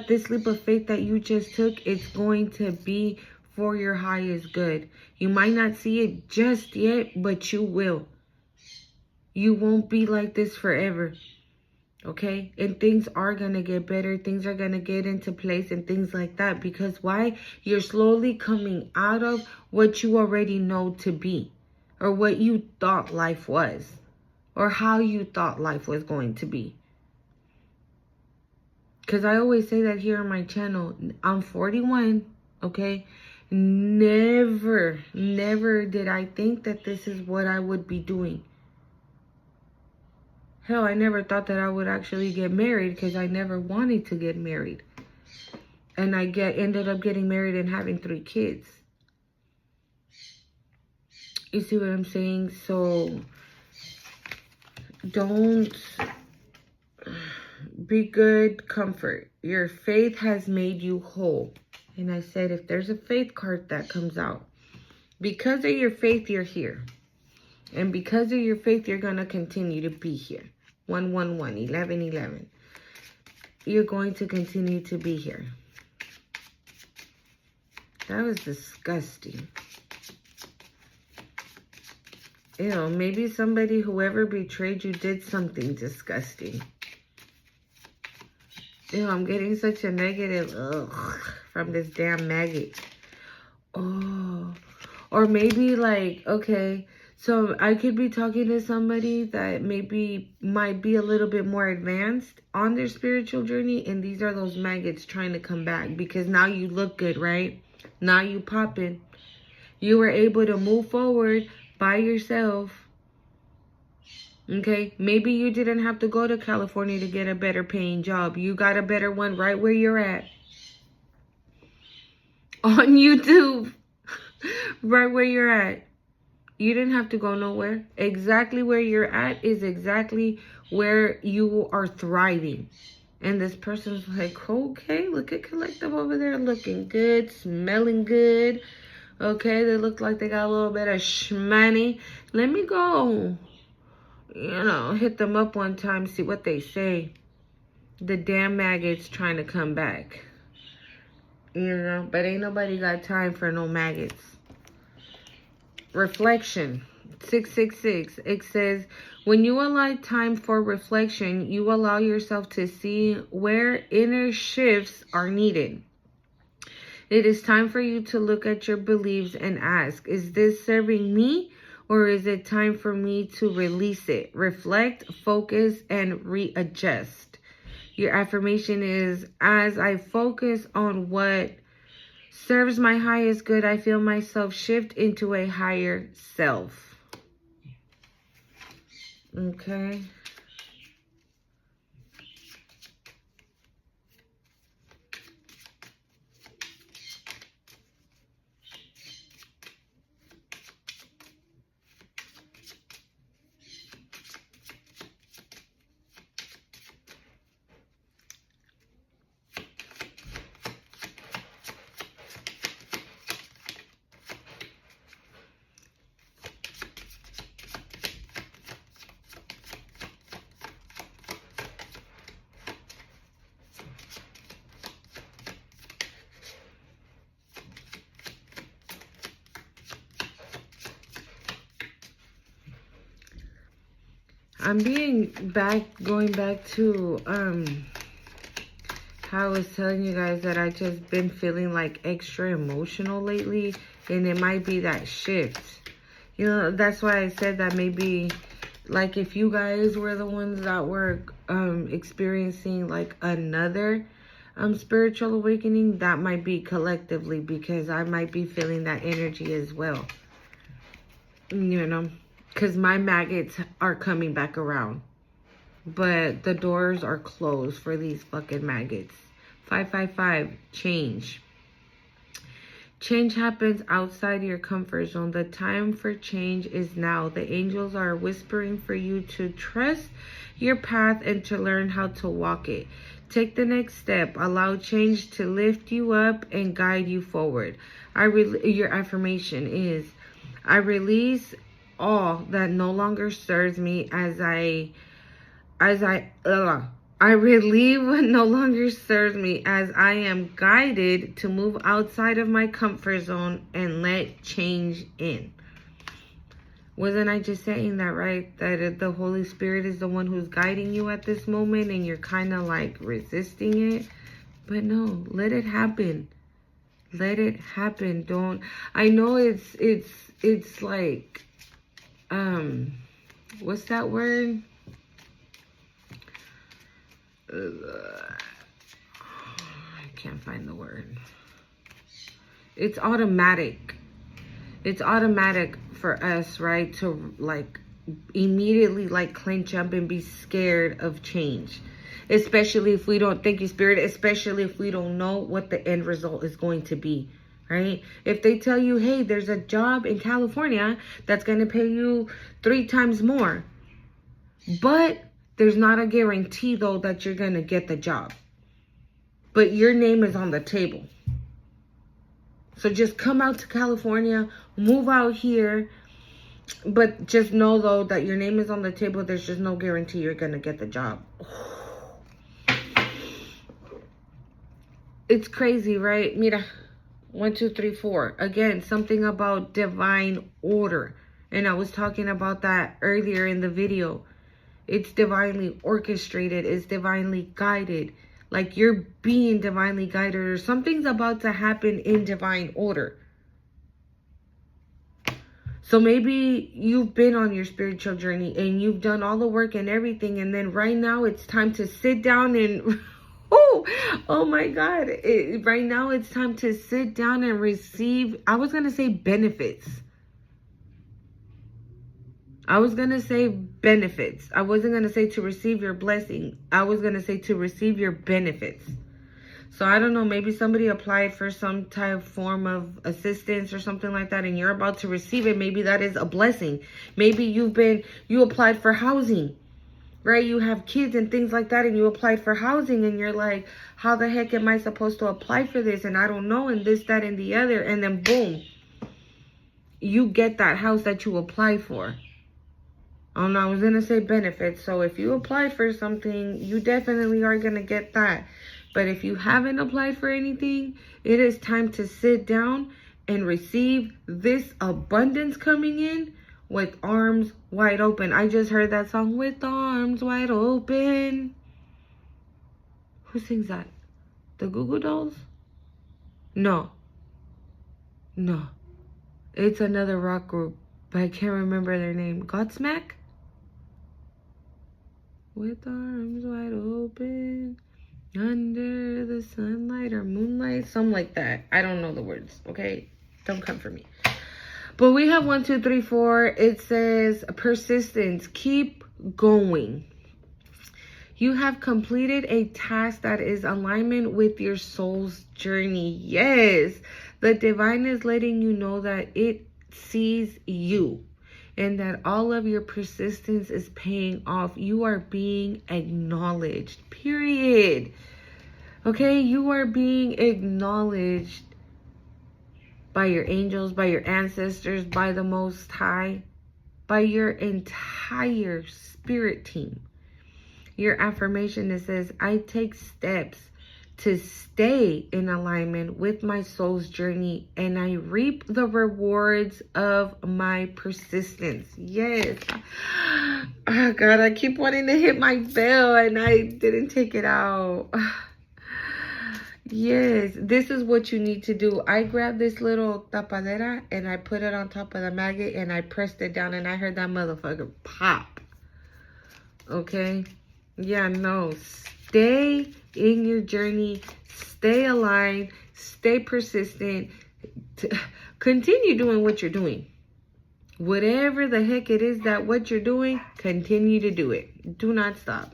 this leap of faith that you just took, it's going to be for your highest good. You might not see it just yet, but you will. You won't be like this forever. Okay? And things are going to get better. Things are going to get into place and things like that. Because why? You're slowly coming out of what you already know to be. Or what you thought life was. Or how you thought life was going to be. Because I always say that here on my channel. I'm 41. Okay? Never did I think that this is what I would be doing. Hell, I never thought that I would actually get married because I never wanted to get married. And I ended up getting married and having 3 kids. You see what I'm saying? So, don't be good comfort. Your faith has made you whole. And I said, if there's a faith card that comes out, because of your faith, you're here. And because of your faith, you're going to continue to be here. 111, 1111. You're going to continue to be here. That was disgusting. You know, maybe somebody, whoever betrayed you, did something disgusting. You know, I'm getting such a negative from this damn maggot. Oh. Or maybe like, okay, so I could be talking to somebody that maybe might be a little bit more advanced on their spiritual journey. And these are those maggots trying to come back. Because now you look good, right? Now you popping. You were able to move forward by yourself. Okay? Maybe you didn't have to go to California to get a better paying job. You got a better one right where you're at. On YouTube. Right where you're at. You didn't have to go nowhere. Exactly where you're at is exactly where you are thriving. And this person's like, okay, look at Collective over there looking good, smelling good. Okay, they look like they got a little bit of shmoney. Let me go, you know, hit them up one time, see what they say. The damn maggots trying to come back. You know, but ain't nobody got time for no maggots. Reflection 666. It says, when you allow time for reflection, you allow yourself to see where inner shifts are needed. It is time for you to look at your beliefs and ask, is this serving me, or is it time for me to release it? Reflect, focus, and readjust. Your affirmation is, as I focus on what serves my highest good, I feel myself shift into a higher self. Okay. I'm going back to how I was telling you guys that I just been feeling like extra emotional lately, and it might be that shift. You know, that's why I said that maybe, like, if you guys were the ones that were experiencing like another spiritual awakening, that might be collectively, because I might be feeling that energy as well. You know, because my maggots are coming back around, but the doors are closed for these fucking maggots. 555, change. Change happens outside your comfort zone. The time for change is now. The angels are whispering for you to trust your path and to learn how to walk it. Take the next step. Allow change to lift you up and guide you forward. Your affirmation is, I release all that no longer serves me I relieve what no longer serves me as I am guided to move outside of my comfort zone and let change in. Wasn't I just saying that, right? That the Holy Spirit is the one who's guiding you at this moment and you're kind of like resisting it. But no, let it happen. Let it happen. Don't. I know it's like, what's that word? I can't find the word. It's automatic. It's automatic for us, right? To like immediately like clench up and be scared of change. Especially if we don't, thank you, Spirit, especially if we don't know what the end result is going to be, right? If they tell you, hey, there's a job in California that's going to pay you 3 times more, but there's not a guarantee, though, that you're going to get the job. But your name is on the table. So just come out to California, move out here, but just know, though, that your name is on the table. There's just no guarantee you're going to get the job. It's crazy, right? Mira, 1, 2, 3, 4. Again, something about divine order. And I was talking about that earlier in the video. It's divinely orchestrated. It's divinely guided. Like you're being divinely guided, or something's about to happen in divine order. So maybe you've been on your spiritual journey and you've done all the work and everything. And then right now it's time to sit down and... Oh my God. Right now it's time to sit down and receive, I was going to say benefits. I was going to say benefits. I wasn't going to say to receive your blessing. I was going to say to receive your benefits. So I don't know, maybe somebody applied for some type form of assistance or something like that and you're about to receive it. Maybe that is a blessing. Maybe you applied for housing. Right? You have kids and things like that and you applied for housing and you're like, how the heck am I supposed to apply for this? And I don't know, and this, that, and the other. And then boom, you get that house that you applied for. Oh no, I was going to say benefits. So if you apply for something, you definitely are going to get that. But if you haven't applied for anything, it is time to sit down and receive this abundance coming in with arms wide open. I just heard that song, With Arms Wide Open. Who sings that? The Goo Goo Dolls? No. It's another rock group, but I can't remember their name. Godsmack? With arms wide open, under the sunlight or moonlight, something like that. I don't know the words, okay? Don't come for me. But we have 1, 2, 3, 4. It says persistence. Keep going. You have completed a task that is alignment with your soul's journey. Yes, the divine is letting you know that it sees you and that all of your persistence is paying off. You are being acknowledged, period. Okay, you are being acknowledged by your angels, by your ancestors, by the Most High, by your entire spirit team. Your affirmation that says, I take steps to stay in alignment with my soul's journey, and I reap the rewards of my persistence. Yes. Oh God, I keep wanting to hit my bell and I didn't take it out. Yes, this is what you need to do. I grabbed this little tapadera and I put it on top of the maggot and I pressed it down and I heard that motherfucker pop. Okay? Yeah, no. Stay in your journey. Stay aligned. Stay persistent. Continue doing what you're doing. Whatever the heck it is that what you're doing, continue to do it. Do not stop.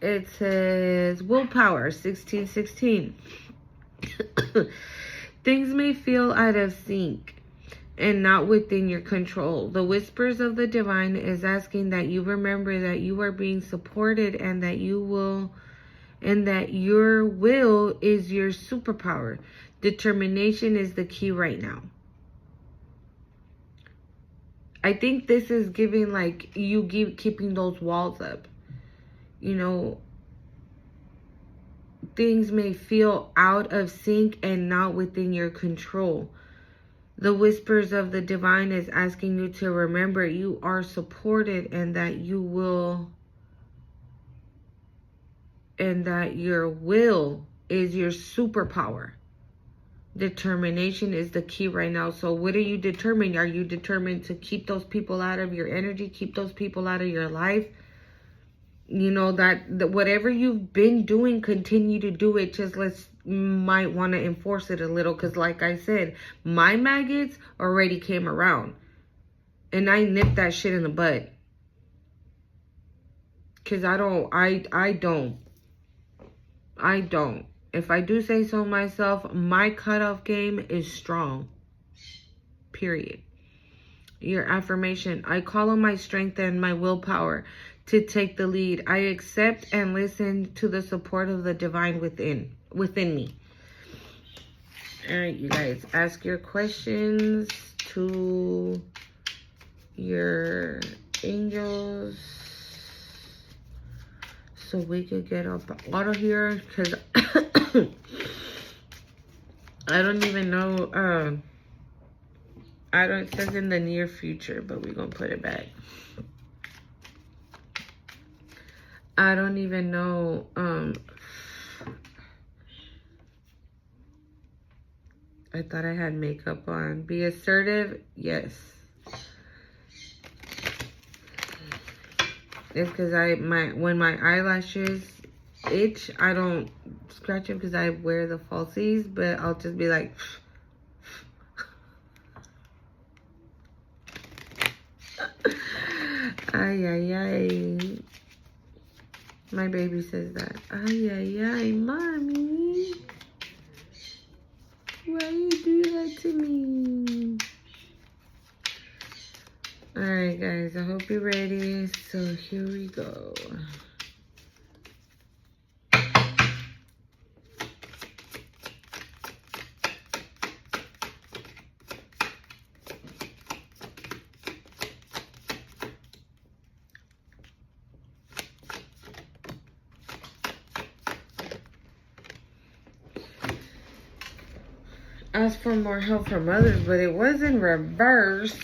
It says willpower 1616. Things may feel out of sync and not within your control. The whispers of the divine is asking that you remember that you are being supported and that your will is your superpower. Determination is the key right now. I think this is giving like you keeping those walls up. You know, things may feel out of sync and not within your control. The whispers of the divine is asking you to remember you are supported and that you will, and that your will is your superpower. Determination is the key right now. So what are you determined? Are you determined to keep those people out of your energy, keep those people out of your life? You know, that whatever you've been doing, continue to do it. Just might want to enforce it a little. Because like I said, my maggots already came around. And I nipped that shit in the bud. Because I don't. If I do say so myself, my cutoff game is strong. Period. Your affirmation. I call on my strength and my willpower to take the lead. I accept and listen to the support of the divine within me. All right, you guys, ask your questions to your angels so we could get up out of here, because I don't even know. It says in the near future, but we're gonna put it back. I don't even know. I thought I had makeup on. Be assertive, yes. It's because when my eyelashes itch, I don't scratch them because I wear the falsies, but I'll just be like. Ay, ay, ay. My baby says that. Ay, ay, ay, mommy. Why you do that to me? Alright, guys. I hope you're ready. So, here we go. Ask for more help from others, but it was in reverse.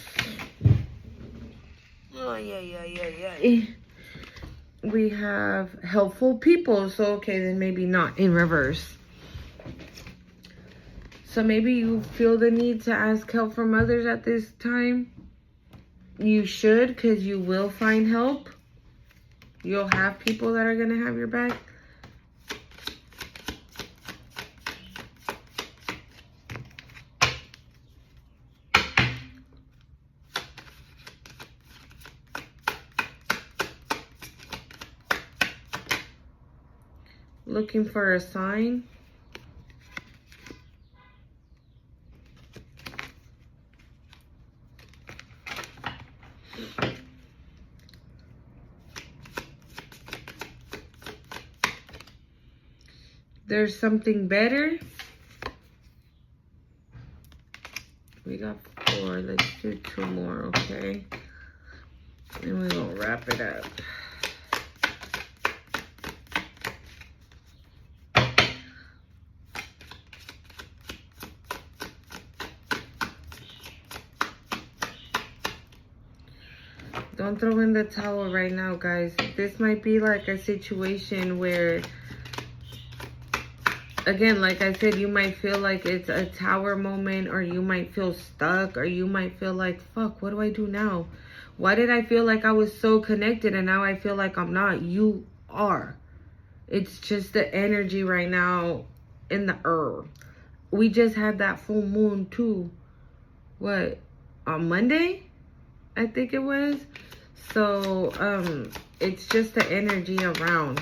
Oh, yeah. We have helpful people, so okay, then maybe not in reverse. So maybe you feel the need to ask help from others at this time. You should, because you will find help. You'll have people that are going to have your back. Looking for a sign. There's something better. We got 4. Let's do 2 more, okay? And we're gonna wrap it up. Don't throw in the towel right now, guys. This might be like a situation where, again, like I said, you might feel like it's a tower moment, or you might feel stuck, or you might feel like, fuck, what do I do now? Why did I feel like I was so connected and now I feel like I'm not? You are. It's just the energy right now in the earth. We just had that full moon too. What? On Monday? I think it was. So, it's just the energy around.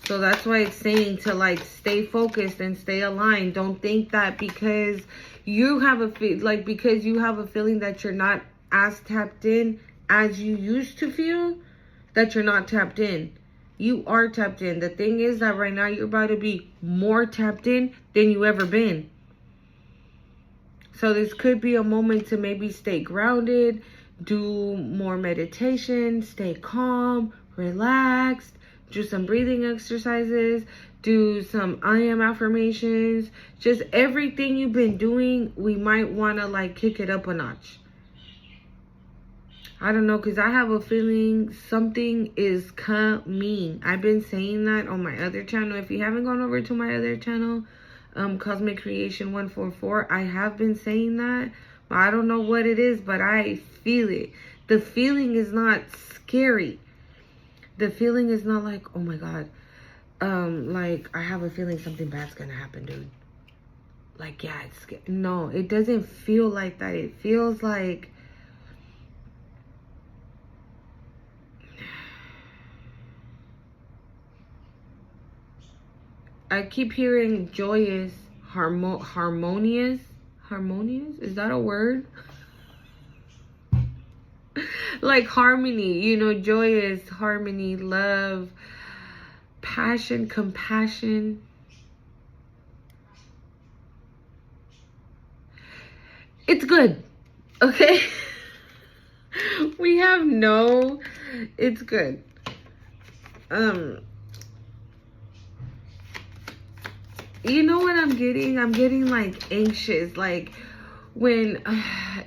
So that's why it's saying to like stay focused and stay aligned. Don't think that because you have a because you have a feeling that you're not as tapped in as you used to feel, that you're not tapped in. You are tapped in. The thing is that right now you're about to be more tapped in than you ever been. So this could be a moment to maybe stay grounded, do more meditation, stay calm, relaxed, do some breathing exercises, do some I am affirmations. Just everything you've been doing, we might want to like kick it up a notch. I don't know, because I have a feeling something is coming. I've been saying that on my other channel. If you haven't gone over to my other channel, Cosmic Creation 144, I have been saying that. But I don't know what it is, but I feel it. The feeling is not scary. The feeling is not like, oh my God. Like, I have a feeling something bad's gonna happen, dude. Like, yeah, it's scary. No, it doesn't feel like that. It feels like, I keep hearing joyous, harmonious. Harmonious? Is that a word? Like harmony, you know, joyous, harmony, love, passion, compassion. It's good, okay? We have no, it's good. You know what I'm getting? I'm getting like anxious, like when,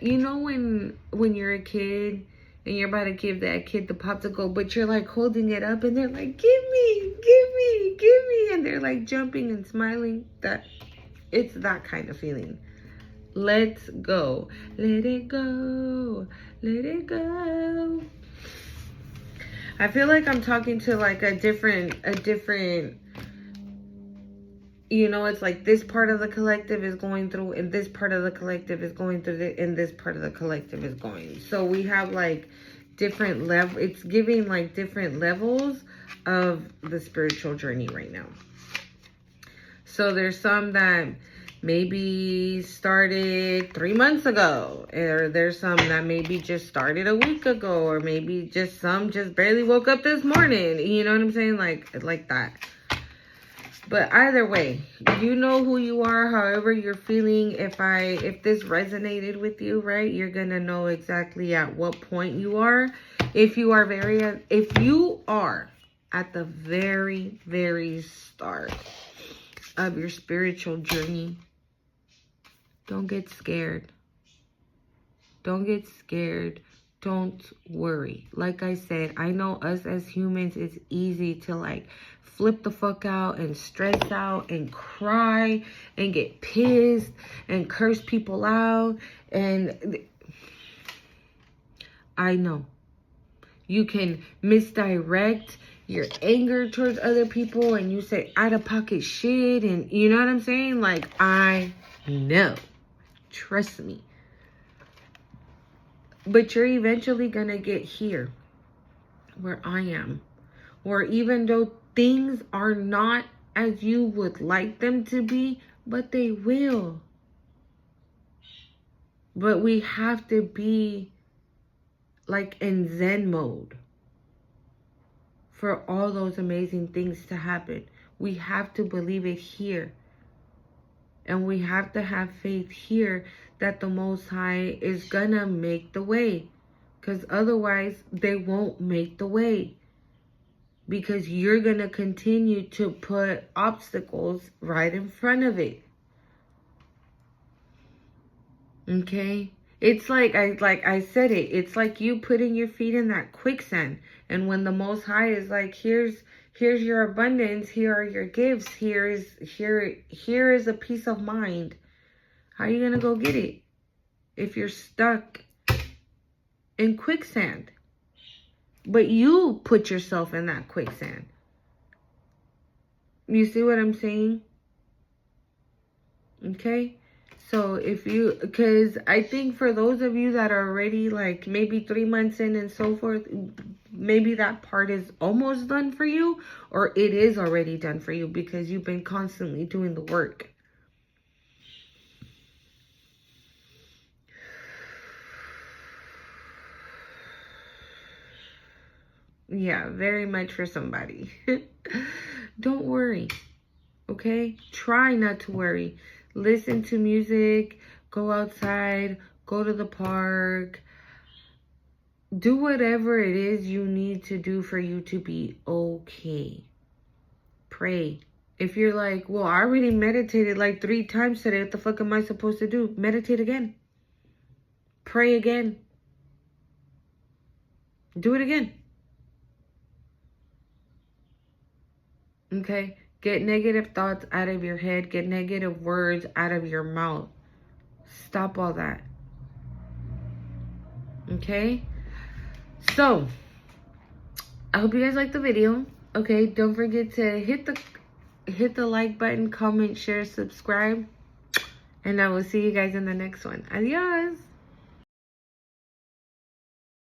you know, when you're a kid and you're about to give that kid the popsicle, but you're like holding it up and they're like, give me, give me, give me. And they're like jumping and smiling. It's that kind of feeling. Let's go. Let it go. Let it go. I feel like I'm talking to like a different, you know, it's like this part of the collective is going through and this part of the collective is going through and this part of the collective is going. So we have like different level. It's giving like different levels of the spiritual journey right now. So there's some that maybe started 3 months ago, or there's some that maybe just started a week ago, or maybe just some just barely woke up this morning. You know what I'm saying? Like that. But either way, you know who you are, however you're feeling. If this resonated with you, right, you're going to know exactly at what point you are. If you are at the very, very start of your spiritual journey, don't get scared. Don't get scared. Don't worry. Like I said, I know us as humans, it's easy to like flip the fuck out and stress out and cry and get pissed and curse people out. And I know you can misdirect your anger towards other people and you say out of pocket shit, and you know what I'm saying? Like, I know. Trust me. But you're eventually going to get here where I am. Or even though things are not as you would like them to be, but they will. But we have to be like in Zen mode for all those amazing things to happen. We have to believe it here. And we have to have faith here that the Most High is gonna make the way. Because otherwise, they won't make the way. Because you're gonna continue to put obstacles right in front of it. Okay? It's like I said it. It's like you putting your feet in that quicksand. And when the Most High is like, here's your abundance, here are your gifts, here is a peace of mind. How are you gonna go get it if you're stuck in quicksand? But you put yourself in that quicksand. You see what I'm saying? Okay? So because I think for those of you that are already like maybe 3 months in and so forth, maybe that part is almost done for you, or it is already done for you because you've been constantly doing the work. Yeah, very much for somebody. Don't worry. Okay? Try not to worry. Listen to music, go outside, go to the park. Do whatever it is you need to do for you to be okay. Pray. If you're like, well, I already meditated like 3 times today. What the fuck am I supposed to do? Meditate again. Pray again. Do it again. Okay? Get negative thoughts out of your head. Get negative words out of your mouth. Stop all that. Okay? So, I hope you guys liked the video. Okay? Don't forget to hit the like button, comment, share, subscribe. And I will see you guys in the next one. Adios.